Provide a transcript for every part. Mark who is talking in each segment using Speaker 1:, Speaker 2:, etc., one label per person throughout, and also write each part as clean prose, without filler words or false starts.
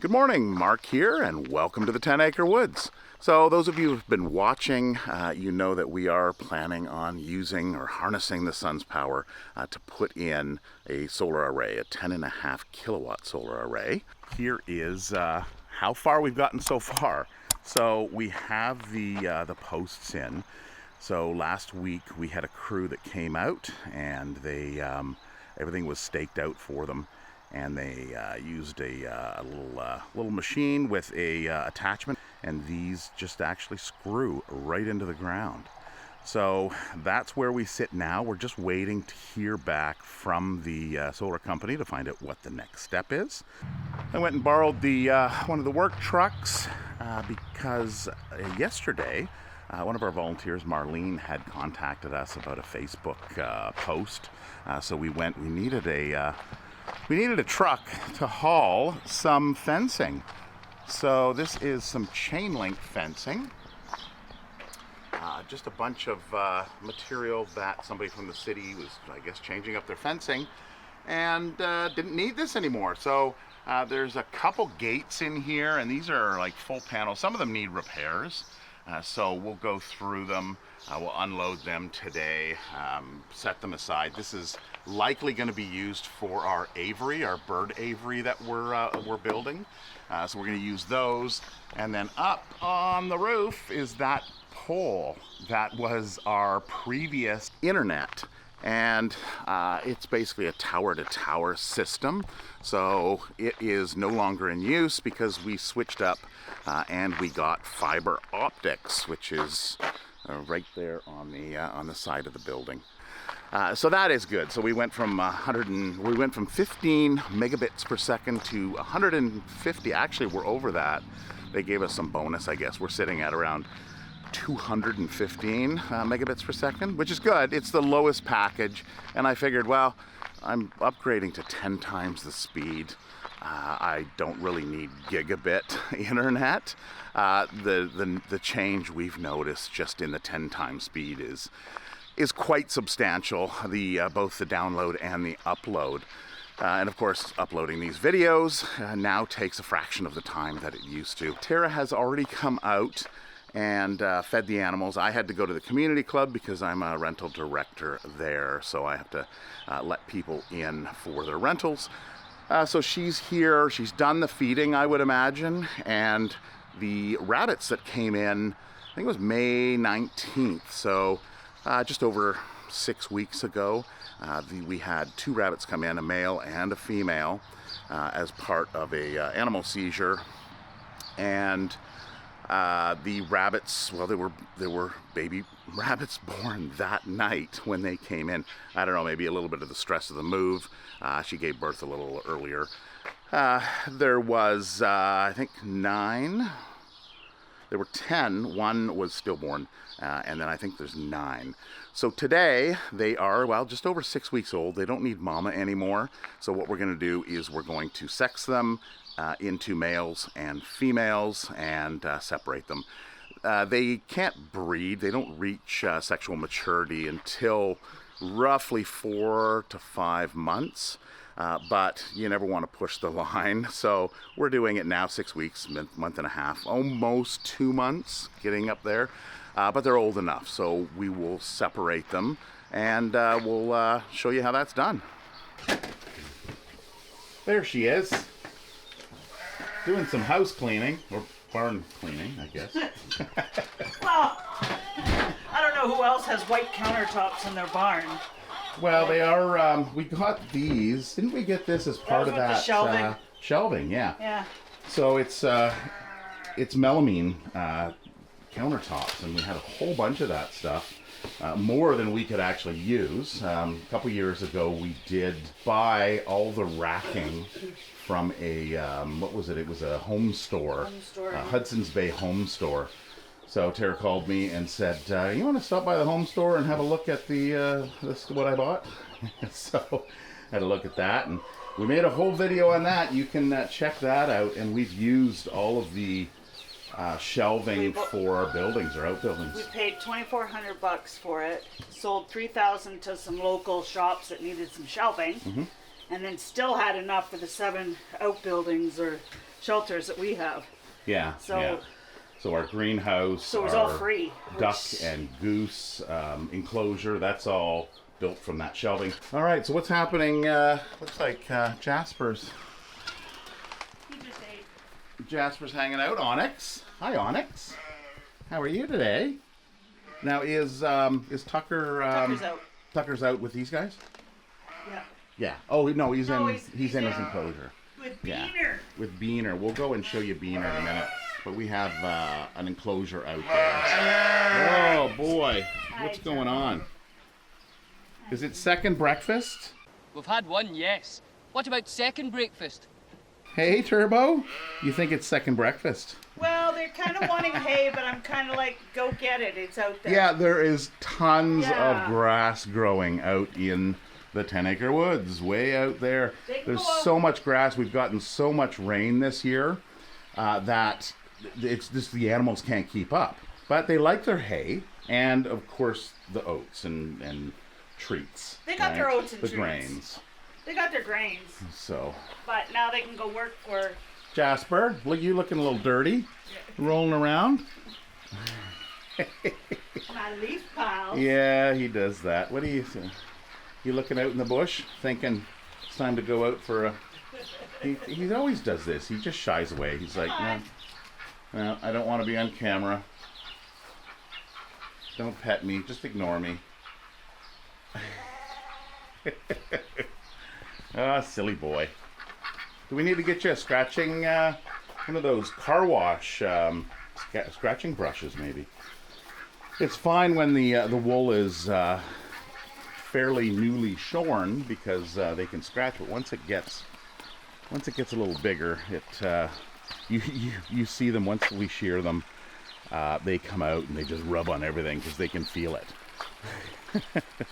Speaker 1: Good morning, Mark here, and welcome to the 10 Acre Woods. So those of you who've been watching, you know that we are planning on using or harnessing the sun's power to put in a solar array, a 10.5 kilowatt solar array. Here is how far we've gotten so far. So we have the posts in. So last week we had a crew that came out and they everything was staked out for them. And they used a little machine with a attachment, and these just actually screw right into the ground. So that's where we sit now. We're just waiting to hear back from the solar company to find out what the next step is. I went and borrowed the one of the work trucks because yesterday one of our volunteers, Marlene, had contacted us about a Facebook post. So we went. We needed a truck to haul some fencing. So this is some chain link fencing. Just a bunch of material that somebody from the city was, I guess, changing up their fencing and didn't need this anymore. So there's a couple gates in here, and these are like full panels. Some of them need repairs. So we'll go through them. We'll unload them today, set them aside. This is likely going to be used for our aviary, our bird aviary that we're building. So we're going to use those. And then up on the roof is that pole that was our previous internet. And it's basically a tower-to-tower system. So it is no longer in use because we switched up and we got fiber optics, which is right there on the side of the building. So that is good. So we went from 15 megabits per second to 150. Actually, we're over that. They gave us some bonus, I guess. We're sitting at around 215 megabits per second, which is good. It's the lowest package, and I figured, well, I'm upgrading to 10 times the speed. I don't really need gigabit internet. The change we've noticed just in the 10 times speed is quite substantial. Both the download and the upload. And of course, uploading these videos now takes a fraction of the time that it used to. Tara has already come out and fed the animals. I had to go to the community club because I'm a rental director there, so I have to let people in for their rentals. So she's here, she's done the feeding, I would imagine, and the rabbits that came in, I think it was May 19th, so just over 6 weeks ago, we had 2 rabbits come in, a male and a female, as part of a animal seizure. And the rabbits, well, there were baby rabbits born that night when they came in. I don't know, maybe a little bit of the stress of the move. She gave birth a little earlier. There was, I think, 9. There were 10. One was stillborn, and then I think there's 9. So today they are, well, just over 6 weeks old. They don't need mama anymore. So what we're going to do is we're going to sex them into males and females and separate them. They can't breed. They don't reach sexual maturity until roughly 4 to 5 months. But you never want to push the line. So we're doing it now, 6 weeks, month and a half, almost 2 months, getting up there. But they're old enough, so we will separate them and we'll show you how that's done. There she is. Doing some house cleaning, or barn cleaning, I guess.
Speaker 2: Well, I don't know who else has white countertops in their barn.
Speaker 1: Well, they are, we got these. Didn't we get this as part of that?
Speaker 2: Shelving.
Speaker 1: Shelving, yeah.
Speaker 2: Yeah.
Speaker 1: So it's melamine countertops, and we had a whole bunch of that stuff. More than we could actually use. A couple years ago, we did buy all the racking from a, what was it? It was a home store. Hudson's Bay home store. So Tara called me and said, you want to stop by the home store and have a look at what I bought? So I had a look at that, and we made a whole video on that. You can check that out, and we've used all of the shelving for our buildings, our outbuildings.
Speaker 2: We paid $2,400 for it, sold $3,000 to some local shops that needed some shelving, and then still had enough for the 7 outbuildings or shelters that we have.
Speaker 1: Yeah.
Speaker 2: So,
Speaker 1: yeah. So our greenhouse,
Speaker 2: so it was all free.
Speaker 1: Duck and goose enclosure, that's all built from that shelving. All right, so what's happening? Looks like Jasper's.
Speaker 2: He just ate.
Speaker 1: Jasper's hanging out. Onyx. Hi, Onyx. How are you today? Now, is Tucker?
Speaker 2: Tucker's out.
Speaker 1: Tucker's out with these guys.
Speaker 2: Yeah.
Speaker 1: Yeah. Oh no, he's in
Speaker 2: he's
Speaker 1: his enclosure.
Speaker 2: With
Speaker 1: Yeah.
Speaker 2: Beaner.
Speaker 1: With Beaner. We'll go and show you Beaner in a minute. But we have an enclosure out there. Oh boy, what's going on? Is it second breakfast?
Speaker 3: We've had one, yes. What about second breakfast?
Speaker 1: Hey, Turbo, you think it's second breakfast?
Speaker 2: Well, they're kind of wanting hay, but I'm kind of like, go get it. It's out there.
Speaker 1: Yeah, there is tons
Speaker 2: Yeah.
Speaker 1: of grass growing out in the 10-acre woods, way out there. There's so much grass. We've gotten so much rain this year that it's just the animals can't keep up. But they like their hay and, of course, the oats and treats.
Speaker 2: They got their oats and
Speaker 1: the
Speaker 2: treats.
Speaker 1: grains.
Speaker 2: They got their grains,
Speaker 1: So,
Speaker 2: but now they can go work for.
Speaker 1: Jasper, look, you looking a little dirty, rolling around.
Speaker 2: My leaf pile.
Speaker 1: Yeah, he does that. What do you think? You looking out in the bush, thinking it's time to go out for a... He always does this. He just shies away. He's like, no, I don't want to be on camera. Don't pet me. Just ignore me. Ah, silly boy. Do we need to get you a scratching, one of those car wash scratching brushes, maybe? It's fine when the wool is fairly newly shorn because they can scratch, but once it gets a little bigger, you see them once we shear them. They come out and they just rub on everything because they can feel it.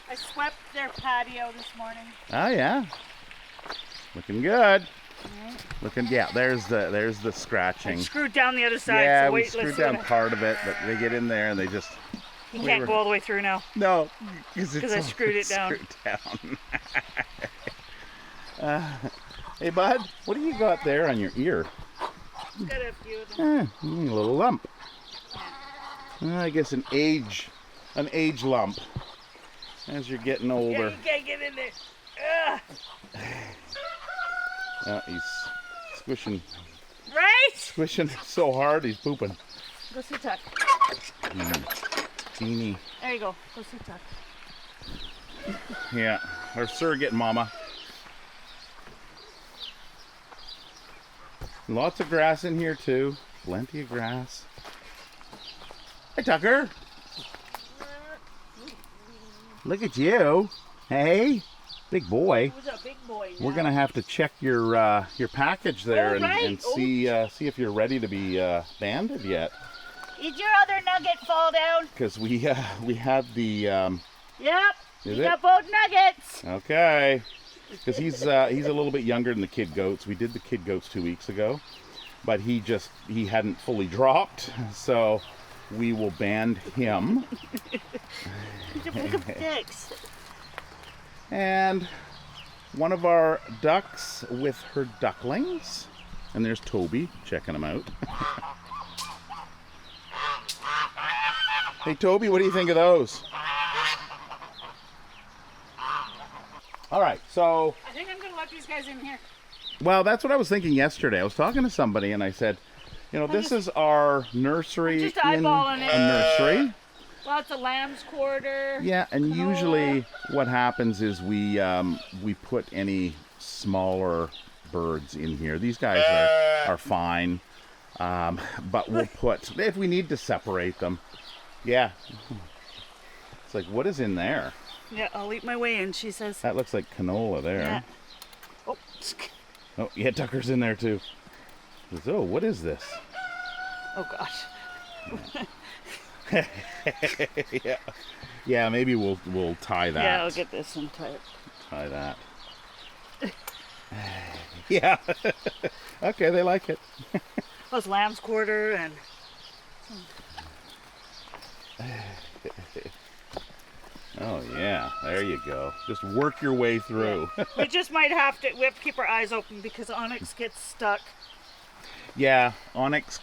Speaker 2: I swept their patio this morning.
Speaker 1: Oh yeah, looking good. Looking, yeah. There's the scratching.
Speaker 2: I screwed down the other side.
Speaker 1: Yeah,
Speaker 2: so
Speaker 1: we
Speaker 2: wait,
Speaker 1: screwed down part of it, but they get in there and they just.
Speaker 2: You can't go all the way through now.
Speaker 1: No,
Speaker 2: because I screwed it down.
Speaker 1: Hey, bud, what do you got there on your ear?
Speaker 2: Got a few of them.
Speaker 1: A little lump. I guess an age lump. As you're getting older.
Speaker 2: Yeah, you can't get in there.
Speaker 1: He's squishing.
Speaker 2: Right?
Speaker 1: Squishing so hard he's pooping.
Speaker 2: Go see Tuck.
Speaker 1: Teeny.
Speaker 2: There you go. Go see Tuck.
Speaker 1: Yeah, our surrogate mama. Lots of grass in here too. Plenty of grass. Hey, Tucker. Look at you. Hey, big boy.
Speaker 2: Who's a big boy now?
Speaker 1: We're gonna have to check your package there and
Speaker 2: Oh.
Speaker 1: see if you're ready to be banded yet.
Speaker 2: Did your other nugget fall down?
Speaker 1: Because we had the.
Speaker 2: Yep.
Speaker 1: Is
Speaker 2: You
Speaker 1: it?
Speaker 2: got both nuggets.
Speaker 1: Okay. Because he's a little bit younger than the kid goats. We did the kid goats 2 weeks ago, but he hadn't fully dropped, so we will band him.
Speaker 2: He's a big of dicks.
Speaker 1: And one of our ducks with her ducklings. And there's Toby checking them out. Hey Toby, what do you think of those? All right, so...
Speaker 2: I think I'm going to let these guys in here.
Speaker 1: Well, that's what I was thinking yesterday. I was talking to somebody and I said, this is our nursery
Speaker 2: just
Speaker 1: in
Speaker 2: eyeballing it.
Speaker 1: a nursery.
Speaker 2: Lots of lamb's quarter.
Speaker 1: Yeah, and usually what happens is we put any smaller birds in here. These guys are fine, but we'll put, if we need to separate them. Yeah. It's like, what is in there?
Speaker 2: Yeah, I'll eat my way in, she says.
Speaker 1: That looks like canola there.
Speaker 2: Yeah. Oh,
Speaker 1: Oh, yeah, Tucker's in there too. Oh, what is this?
Speaker 2: oh gosh.
Speaker 1: Yeah, maybe we'll tie that.
Speaker 2: Yeah, I'll get this and tie it.
Speaker 1: Tie that. Yeah. Okay, they like it.
Speaker 2: Plus lamb's quarter and...
Speaker 1: Oh yeah, there you go. Just work your way through.
Speaker 2: We just might have to, we have to keep our eyes open because Onyx gets stuck.
Speaker 1: Yeah, onyx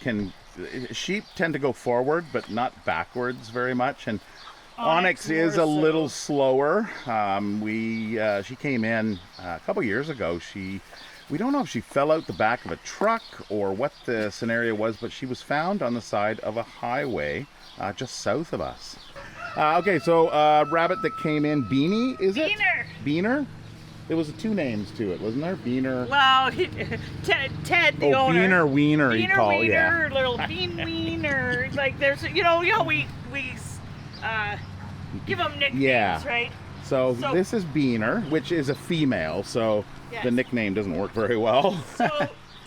Speaker 1: sheep tend to go forward, but not backwards very much. And onyx is a little slower. She came in a couple years ago. We don't know if she fell out the back of a truck or what the scenario was, but she was found on the side of a highway just south of us. Okay, so rabbit that came in, Beanie, is it?
Speaker 2: Beaner.
Speaker 1: Beaner? There was two names to it, wasn't there? Beaner.
Speaker 2: Well, Ted, the owner.
Speaker 1: Beaner Wiener, you call it.
Speaker 2: Yeah. Little Bean Wiener. Like there's, you know we give them nicknames, right?
Speaker 1: So this is Beaner, which is a female, so yes. The nickname doesn't work very well.
Speaker 2: So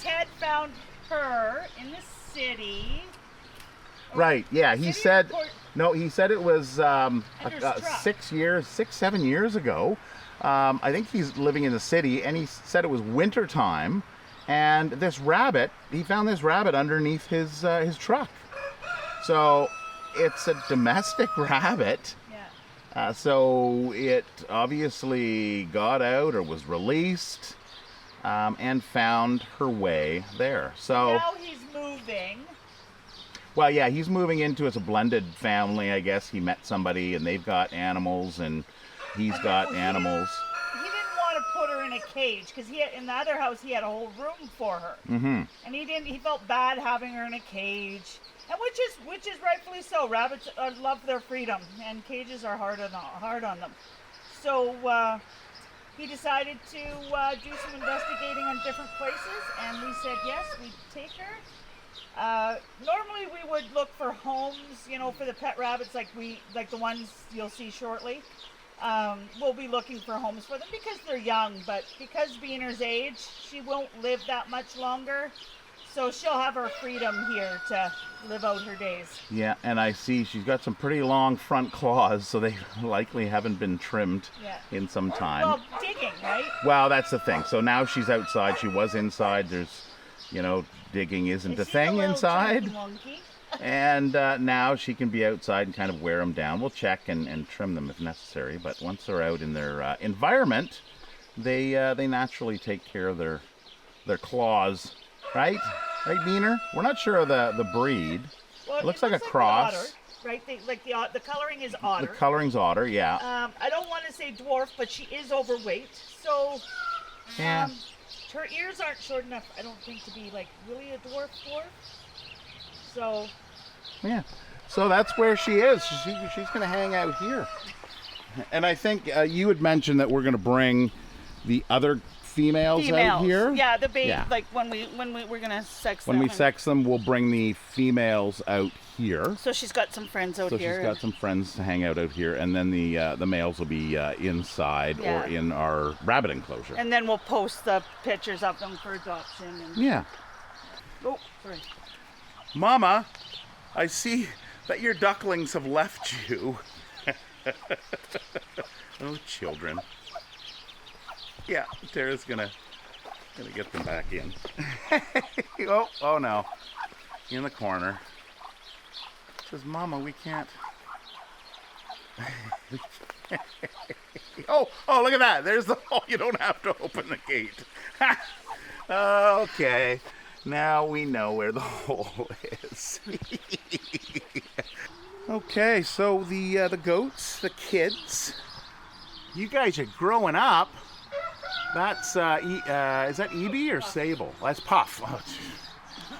Speaker 2: Ted found her in the city.
Speaker 1: Right, yeah, he said it was 7 years ago. I think he's living in the city, and he said it was winter time, and he found this rabbit underneath his truck. So it's a domestic rabbit. Yeah. So it obviously got out or was released, and found her way there. So
Speaker 2: now he's moving.
Speaker 1: Well, yeah, he's moving into a blended family, I guess. He met somebody, and they've got animals, and he's got animals.
Speaker 2: He didn't want to put her in a cage because in the other house he had a whole room for her, and he felt bad having her in a cage, and which is rightfully so. Rabbits love their freedom, and cages are hard on them. So he decided to do some investigating on different places, and we said yes, we'd take her. Normally we would look for homes, for the pet rabbits like the ones you'll see shortly. We'll be looking for homes for them because they're young, but because Beaner's age, she won't live that much longer. So she'll have her freedom here to live out her days. Yeah,
Speaker 1: and I see she's got some pretty long front claws, so they likely haven't been trimmed in some time.
Speaker 2: Well, digging, right?
Speaker 1: Well, that's the thing. So now she's outside. She was inside. There's, digging isn't a thing inside. And now she can be outside and kind of wear them down. We'll check and trim them if necessary. But once they're out in their environment, they naturally take care of their claws, right? Right, Beaner? We're not sure of the breed. Well, it looks like a cross.
Speaker 2: Otter, right? The coloring is otter.
Speaker 1: The coloring's otter, yeah.
Speaker 2: I don't want to say dwarf, but she is overweight. So
Speaker 1: yeah.
Speaker 2: Her ears aren't short enough, I don't think, to be really a dwarf. So
Speaker 1: yeah, so that's where she is. She's going to hang out here. And I think you had mentioned that we're going to bring the other females out here.
Speaker 2: Yeah, the baby. Yeah. Like when we're going to sex them.
Speaker 1: When we sex them, we'll bring the females out here.
Speaker 2: So she's got some friends out here.
Speaker 1: So she's got some friends to hang out here, and then the males will be inside or in our rabbit enclosure.
Speaker 2: And then we'll post the pictures of them for adoption.
Speaker 1: Yeah.
Speaker 2: Oh, sorry.
Speaker 1: Mama, I see that your ducklings have left you. Oh, children. Yeah, Tara's gonna get them back in. oh no. In the corner. Says, Mama, we can't. oh, look at that. There's the hole. You don't have to open the gate. Okay. Now we know where the hole is. Okay, so the goats, the kids, you guys are growing up. That's is that Evie or Sable? That's Puff.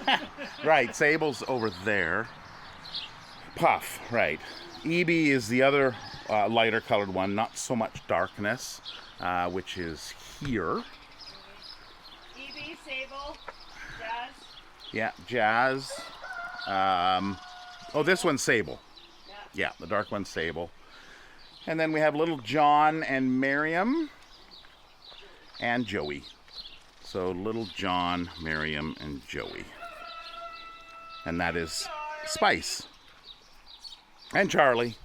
Speaker 1: Oh, right, Sable's over there. Puff, right. Evie is the other lighter colored one, not so much darkness, which is here.
Speaker 2: Evie, Sable, Jazz.
Speaker 1: Yeah, Jazz. This one's Sable. Yeah, the dark one's Sable. And then we have little John and Miriam and Joey. So little John, Miriam, and Joey. And that is Spice. And Charlie.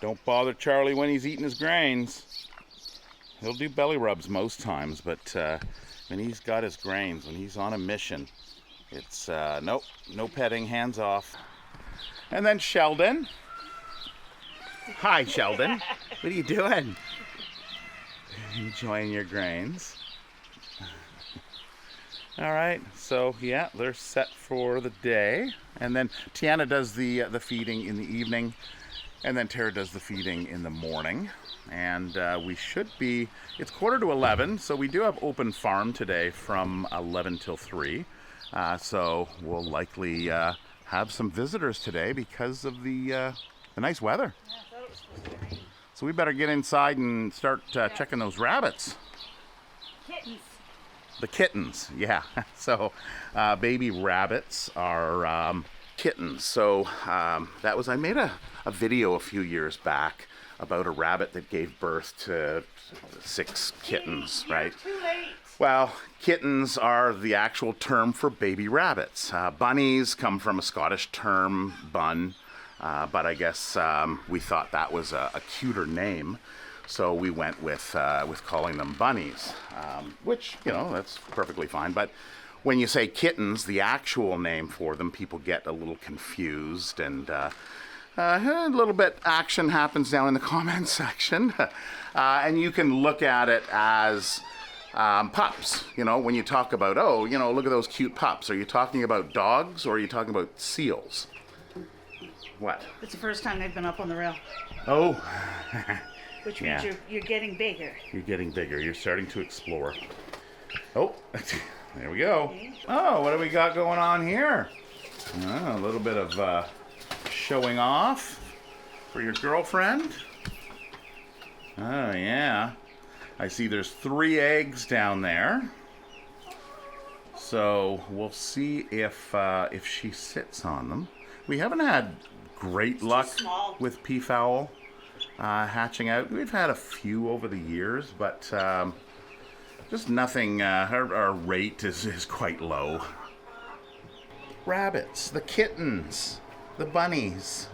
Speaker 1: Don't bother Charlie when he's eating his grains. He'll do belly rubs most times, but when he's got his grains, when he's on a mission, it's nope, no petting, hands off. And then Sheldon. Hi, Sheldon. What are you doing? Enjoying your grains. All right, so yeah, they're set for the day. And then Tiana does the feeding in the evening, and then Tara does the feeding in the morning. And we should be, it's 10:45, so we do have open farm today from 11 till 3. So we'll likely have some visitors today because of the nice weather.
Speaker 2: Yeah, I thought it was supposed to rain.
Speaker 1: So we better get inside and start checking those rabbits.
Speaker 2: Kittens.
Speaker 1: The kittens, yeah. So baby rabbits are kittens. So that was, I made a video a few years back about a rabbit that gave birth to 6 kittens, right?
Speaker 2: You're too late.
Speaker 1: Well, kittens are the actual term for baby rabbits. Bunnies come from a Scottish term, bun, but I guess we thought that was a cuter name, so we went with calling them bunnies, which, you know, that's perfectly fine. But when you say kittens, the actual name for them, people get a little confused, and a little bit action happens down in the comments section. And you can look at it as pups. You know, when you talk about, oh, you know, look at those cute pups. Are you talking about dogs or are you talking about seals? What?
Speaker 2: It's the first time they've been up on the rail.
Speaker 1: Oh.
Speaker 2: Which means
Speaker 1: Yeah.
Speaker 2: you're getting bigger.
Speaker 1: You're getting bigger. You're starting to explore. Oh, there we go. Oh, what do we got going on here? Oh, a little bit of showing off for your girlfriend. Oh, yeah. I see there's 3 eggs down there. So we'll see if she sits on them. We haven't had great luck
Speaker 2: small.
Speaker 1: with peafowl hatching out. We've had a few over the years, but just nothing. Our rate is quite low. Rabbits, the kittens, the bunnies.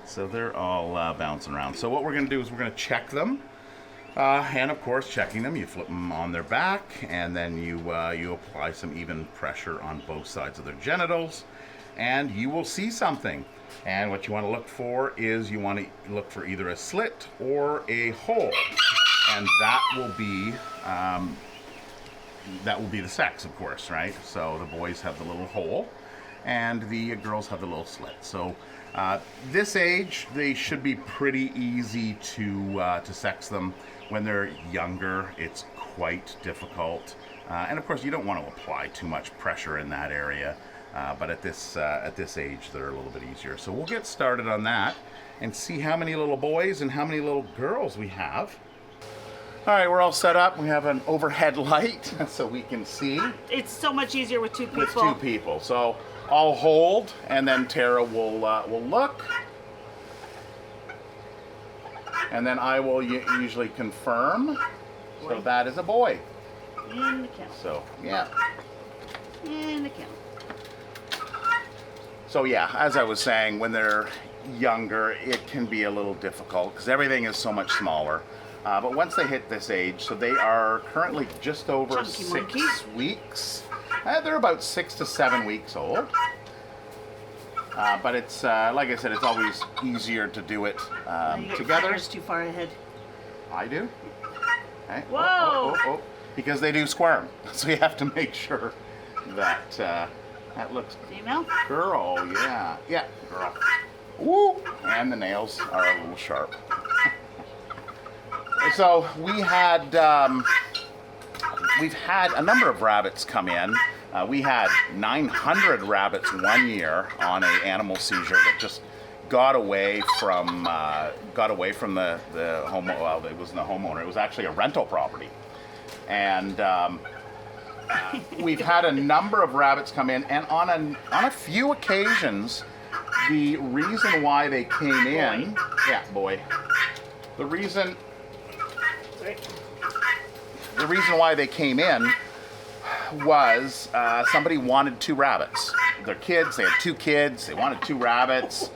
Speaker 1: So they're all bouncing around. So what we're going to do is we're going to check them. And of course, checking them, you flip them on their back, and then you apply some even pressure on both sides of their genitals, and you will see something. And what you want to look for is you want to look for either a slit or a hole, and that will be the sex, of course, right? So the boys have the little hole, and the girls have the little slit. So this age, they should be pretty easy to sex them. When they're younger, it's quite difficult, and of course, you don't want to apply too much pressure in that area. But at this age, they're a little bit easier. So we'll get started on that and see how many little boys and how many little girls we have. All right, we're all set up. We have an overhead light so we can see.
Speaker 2: It's so much easier with 2 people.
Speaker 1: With 2 people. So I'll hold, and then Tara will look. And then I will usually confirm. So that is a boy.
Speaker 2: In the kennel.
Speaker 1: So, yeah.
Speaker 2: In the kennel.
Speaker 1: So yeah, as I was saying, when they're younger, it can be a little difficult because everything is so much smaller. But once they hit this age, so they are currently just over
Speaker 2: Chunky
Speaker 1: 6
Speaker 2: monkey.
Speaker 1: weeks. They're about 6 to 7 weeks old. But it's, like I said, it's always easier to do it together.
Speaker 2: Fingers too far ahead.
Speaker 1: I do. Okay.
Speaker 2: Whoa!
Speaker 1: Oh. Because they do squirm. So you have to make sure that that looks
Speaker 2: Female?
Speaker 1: girl, yeah. Yeah, girl. Woo! And the nails are a little sharp. So we've had a number of rabbits come in. We had 900 rabbits one year on an animal seizure that just got away from the home. Well, it wasn't the homeowner. It was actually a rental property, and we've had a number of rabbits come in. And on a few occasions, the reason why they came in, the reason why they came in was somebody wanted 2 rabbits. Their kids, they had 2 kids, they wanted 2 rabbits.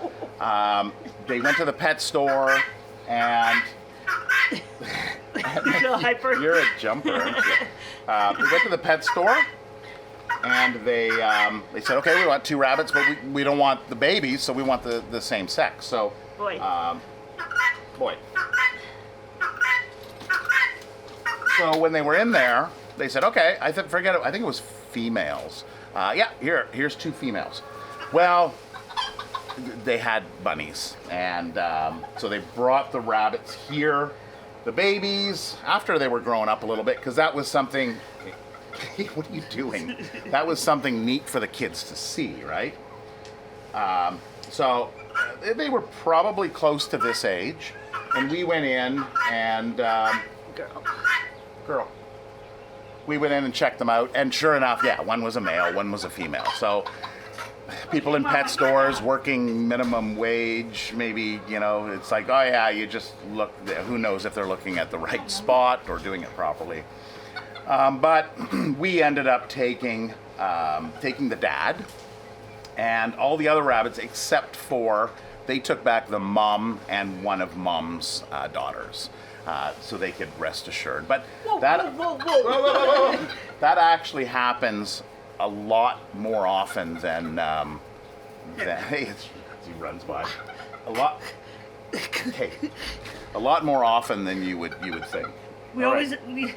Speaker 1: They went to the pet store and
Speaker 2: Hyper.
Speaker 1: you're a jumper, aren't you? They went to the pet store and they said, okay, we want 2 rabbits, but we don't want the babies, so we want the same sex. So
Speaker 2: Boy.
Speaker 1: Boy. So when they were in there, they said, okay, forget it. I think it was females. Yeah, here's 2 females. Well, they had bunnies, and so they brought the rabbits here, the babies, after they were growing up a little bit, because that was something. What are you doing? That was something neat for the kids to see, right? So they were probably close to this age, and we went in and girl. We went in and checked them out, and sure enough, yeah, one was a male, one was a female. So people in pet stores working minimum wage, maybe, it's like, oh yeah, you just look, who knows if they're looking at the right spot or doing it properly. But we ended up taking the dad and all the other rabbits except for, they took back the mom and one of mom's daughters. So they could rest assured. But that actually happens a lot more often than hey, he runs by. A lot more often than you would think.
Speaker 2: We
Speaker 1: All
Speaker 2: always
Speaker 1: right.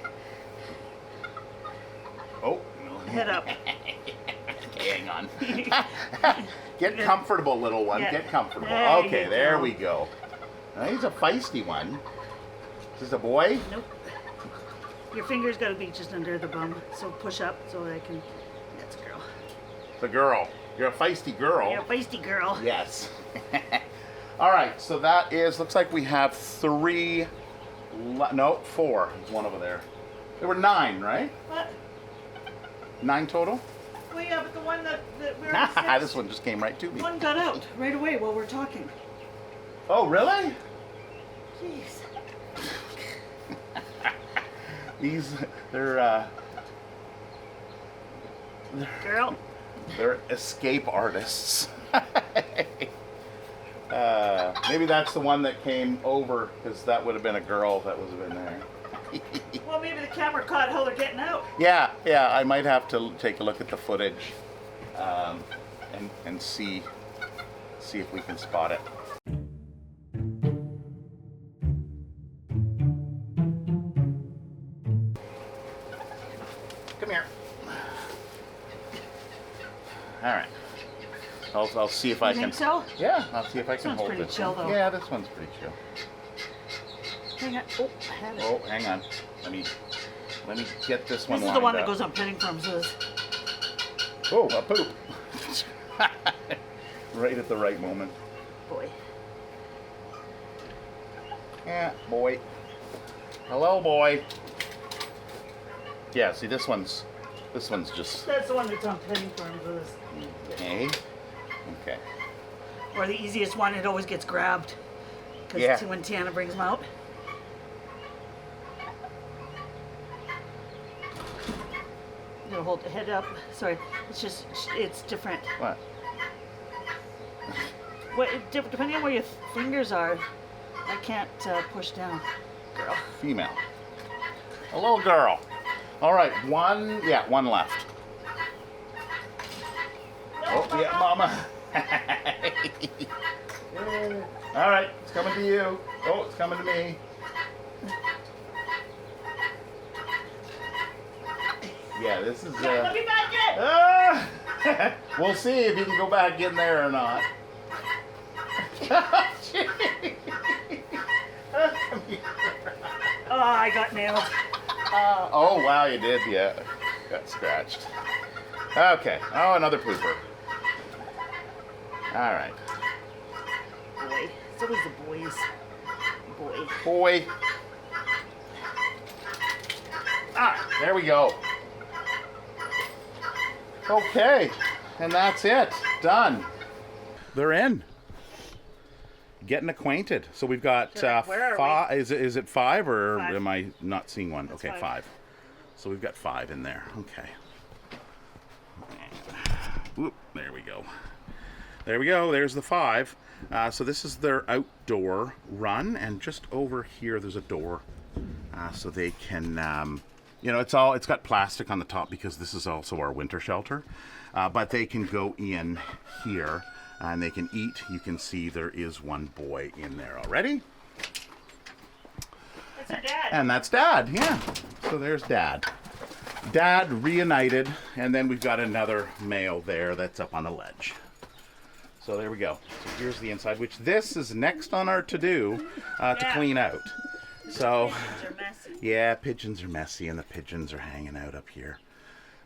Speaker 1: Oh,
Speaker 2: head up.
Speaker 1: Okay, hang on. Get comfortable, little one.
Speaker 2: Yeah.
Speaker 1: Get comfortable.
Speaker 2: There
Speaker 1: Okay,
Speaker 2: you
Speaker 1: there
Speaker 2: go.
Speaker 1: we go. Now, he's a feisty one. Is this a boy?
Speaker 2: Nope. Your finger's got to be just under the bum. So push up so I can. That's a girl.
Speaker 1: It's a girl. You're a feisty girl.
Speaker 2: You're a feisty girl.
Speaker 1: Yes. All right, so that is, looks like we have 4. There's one over there. There were 9, right?
Speaker 2: What?
Speaker 1: 9 total?
Speaker 2: Well, yeah, but the one that we're
Speaker 1: This one just came right to me.
Speaker 2: one got out right away while we're talking.
Speaker 1: Oh, really?
Speaker 2: Jeez.
Speaker 1: They're
Speaker 2: Girl.
Speaker 1: they're escape artists. Maybe that's the one that came over, because that would have been a girl that was in there.
Speaker 2: Well, maybe the camera caught how they're getting out.
Speaker 1: Yeah, I might have to take a look at the footage and see if we can spot it. Come here. All right. I'll see if I
Speaker 2: You
Speaker 1: can.
Speaker 2: think so?
Speaker 1: Yeah, I'll see if I can
Speaker 2: one's
Speaker 1: hold
Speaker 2: pretty
Speaker 1: this
Speaker 2: chill,
Speaker 1: one.
Speaker 2: though.
Speaker 1: Yeah, this one's pretty chill.
Speaker 2: Hang on. Oh, I had it.
Speaker 1: Oh, hang on. Let me get this one.
Speaker 2: This is the one
Speaker 1: lined
Speaker 2: that
Speaker 1: up.
Speaker 2: goes on petting farms.
Speaker 1: Oh, a poop. Right at the right moment.
Speaker 2: Boy.
Speaker 1: Yeah, boy. Hello, boy. Yeah, see, this one's just
Speaker 2: That's the one that's on petting farms.
Speaker 1: okay. Okay.
Speaker 2: Or the easiest one, it always gets grabbed. Because
Speaker 1: Yeah.
Speaker 2: when Tiana brings them out. You gotta hold the head up. Sorry, it's different.
Speaker 1: What?
Speaker 2: Depending on where your fingers are, I can't push down. Girl.
Speaker 1: Female. A little girl. All right, one left. Oh, yeah, mama. All right, it's coming to you. Oh, it's coming to me. Yeah, this is.
Speaker 2: Let me back in!
Speaker 1: We'll see if you can go back in there or not.
Speaker 2: Oh, I got nailed.
Speaker 1: Oh, wow, you did, yeah. Got scratched. Okay. Oh, another pooper. All right.
Speaker 2: Boy. It's always the boys. Boy.
Speaker 1: Boy. Ah, there we go. Okay, and that's it. Done. They're in. Getting acquainted. So we've got
Speaker 2: Sure. Where are
Speaker 1: 5. Is it 5 or
Speaker 2: 5.
Speaker 1: am I not seeing one?
Speaker 2: That's
Speaker 1: Okay,
Speaker 2: 5.
Speaker 1: 5. So we've got 5 in there. Okay. Oop, there we go. There we go. There's the 5. So this is their outdoor run, and just over here there's a door, so they can. It's got plastic on the top because this is also our winter shelter, but they can go in here and they can eat. You can see there is one boy in there already.
Speaker 2: That's her dad.
Speaker 1: And that's Dad, yeah. So there's Dad. Dad reunited, and then we've got another male there that's up on the ledge. So there we go. So here's the inside, which this is next on our to-do to clean out. So,
Speaker 2: Pigeons are messy.
Speaker 1: yeah, pigeons are messy, and the pigeons are hanging out up here.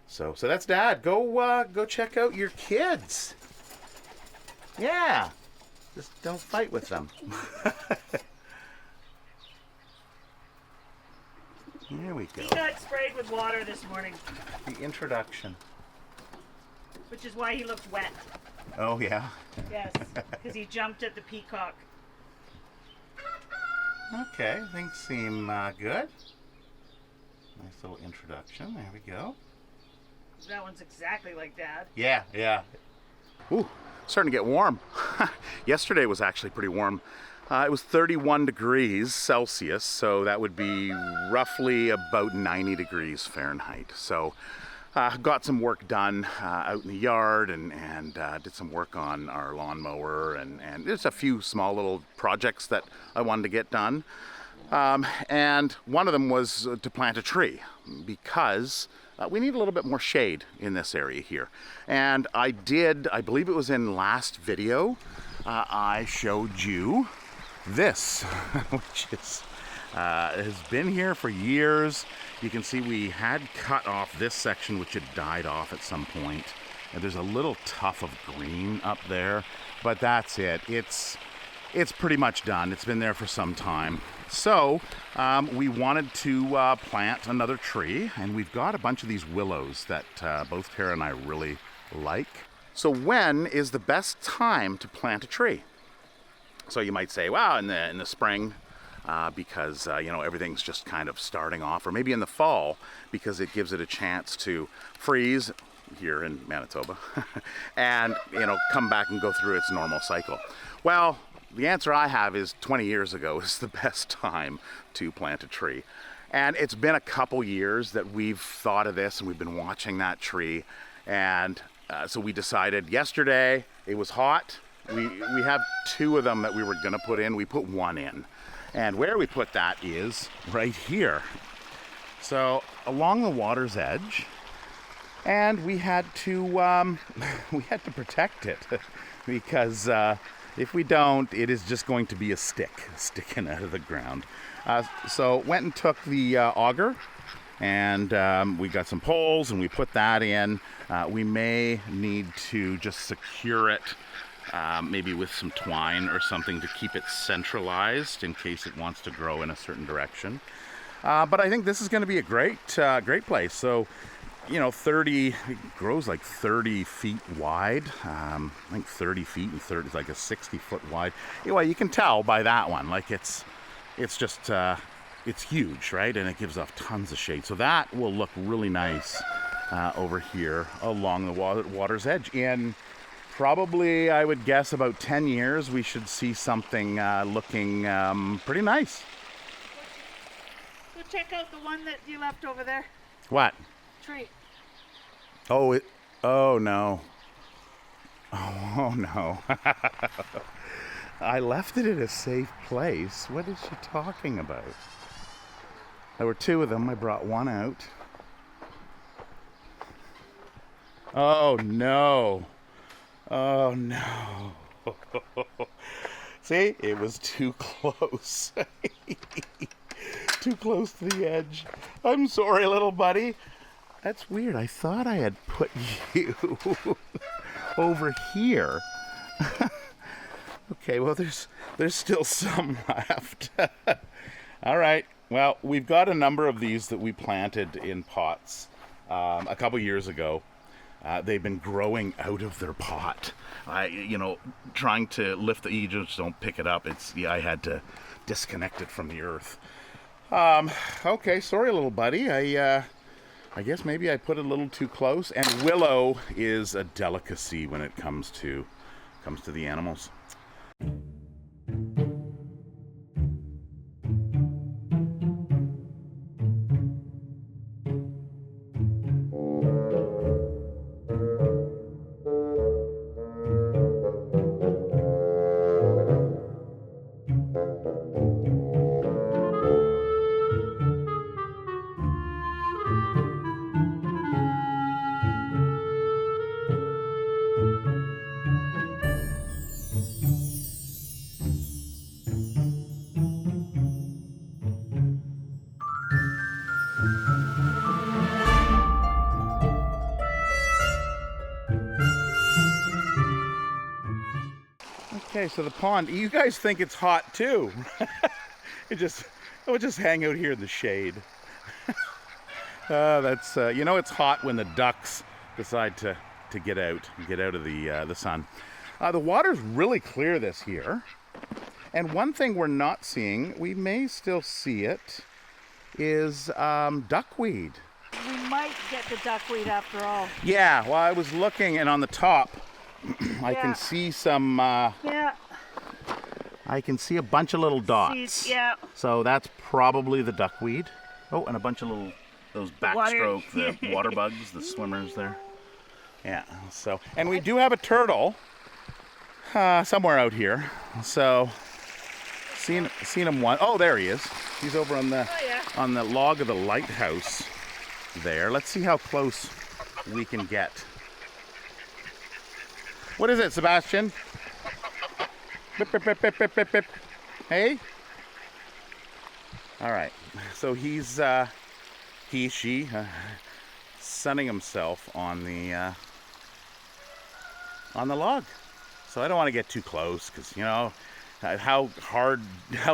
Speaker 1: So that's Dad. Go check out your kids. Yeah, just don't fight with them. There we go.
Speaker 2: He got sprayed with water this morning,
Speaker 1: The introduction.
Speaker 2: which is why he looked wet.
Speaker 1: Oh yeah.
Speaker 2: Yes, because he jumped at the peacock.
Speaker 1: Okay, things seem good. Nice little introduction. There we go.
Speaker 2: That one's exactly like Dad.
Speaker 1: Yeah, yeah. Ooh, starting to get warm. Yesterday was actually pretty warm. It was 31 degrees Celsius, so that would be roughly about 90 degrees Fahrenheit. So got some work done out in the yard and did some work on our lawnmower and there's a few small little projects that I wanted to get done. And one of them was to plant a tree because we need a little bit more shade in this area here. And I believe it was in last video, I showed you this, which is has been here for years. You can see we had cut off this section, which had died off at some point. And there's a little tuft of green up there, but that's it. It's pretty much done. It's been there for some time. So we wanted to plant another tree, and we've got a bunch of these willows that both Tara and I really like. So when is the best time to plant a tree? So you might say, wow, in the spring, because everything's just kind of starting off, or maybe in the fall because it gives it a chance to freeze here in Manitoba and come back and go through its normal cycle. Well, the answer I have is 20 years ago is the best time to plant a tree. And it's been a couple years that we've thought of this and we've been watching that tree. And so we decided yesterday, it was hot. We have two of them that we were going to put in. We put one in. And where we put that is right here. So along the water's edge. And we had to protect it because if we don't, it is just going to be a stick sticking out of the ground. So went and took the auger, and we got some poles, and we put that in. We may need to just secure it, maybe with some twine or something to keep it centralized in case it wants to grow in a certain direction. But I think this is going to be a great place. So, it grows like 30 feet wide. I think 30 feet and 30 is like a 60-foot wide. Anyway, you can tell by that one, like it's just, it's huge, right? And it gives off tons of shade. So that will look really nice over here along the water's edge. In probably, I would guess, about 10 years, we should see something looking pretty nice.
Speaker 2: Go check out the one that you left over there.
Speaker 1: What?
Speaker 2: Tree.
Speaker 1: Oh, no. Oh, no. I left it in a safe place. What is she talking about? There were two of them. I brought one out. Oh, no. Oh, no. See, it was too close. Too close to the edge. I'm sorry, little buddy. That's weird. I thought I had put you over here. Okay, well, there's still some left. All right. Well, we've got a number of these that we planted in pots a couple years ago. They've been growing out of their pot. Trying to lift the, you just don't pick it up. I had to disconnect it from the earth. Okay, sorry, little buddy. I guess maybe I put it a little too close. And Willow is a delicacy when it comes to the animals. Okay, so the pond, you guys think it's hot too. We'll just hang out here in the shade. That's you know, it's hot when the ducks decide to get out of the sun. The water's really clear this year. And one thing we're not seeing, we may still see it, is duckweed.
Speaker 2: We might get the duckweed after all.
Speaker 1: Yeah, well, I was looking, and on the top, I can see some.
Speaker 2: Yeah.
Speaker 1: I can see a bunch of little dots.
Speaker 2: Yeah.
Speaker 1: So that's probably the duckweed. Oh, and a bunch of little those backstroke, the water bugs, the swimmers there. Yeah. So, and we do have a turtle somewhere out here. So, seen him one. Oh, there he is. He's over on the log of the lighthouse there. Let's see how close we can get. What is it, Sebastian? Bip, bip, bip, bip, bip, bip, bip. Hey? All right. So he's, she, sunning himself on the log. So I don't want to get too close because, you know, how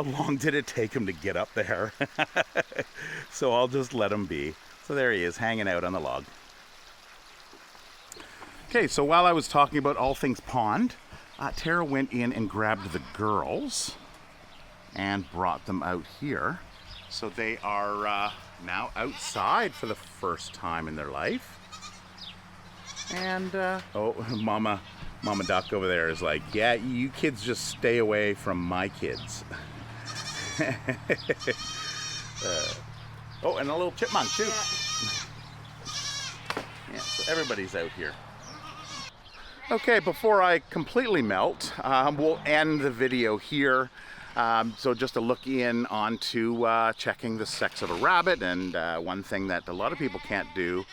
Speaker 1: long did it take him to get up there? So I'll just let him be. So there he is, hanging out on the log. Okay, so while I was talking about all things pond, Tara went in and grabbed the girls and brought them out here. So they are now outside for the first time in their life. And, oh, Mama Duck over there is like, yeah, you kids just stay away from my kids. Oh, and a little chipmunk too. Yeah, so everybody's out here. Okay, before I completely melt, we'll end the video here. So just a look in onto checking the sex of a rabbit, and one thing that a lot of people can't do,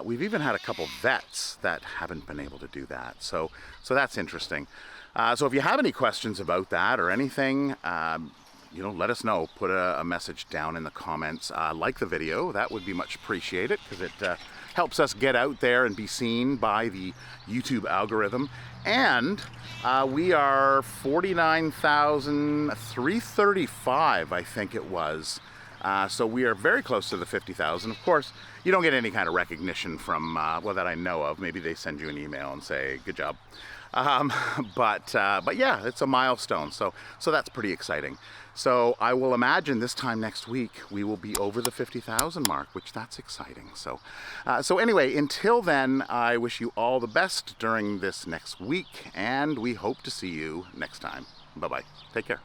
Speaker 1: we've even had a couple vets that haven't been able to do that. So that's interesting. So if you have any questions about that or anything, you know, let us know. Put a message down in the comments. Like the video, that would be much appreciated because it helps us get out there and be seen by the YouTube algorithm. And we are 49,335, I think it was. So we are very close to the 50,000. Of course, you don't get any kind of recognition from, well, that I know of. Maybe they send you an email and say, good job. But yeah, it's a milestone. So that's pretty exciting. So I will imagine this time next week, we will be over the 50,000 mark, which that's exciting. So anyway, until then, I wish you all the best during this next week, and we hope to see you next time. Bye-bye. Take care.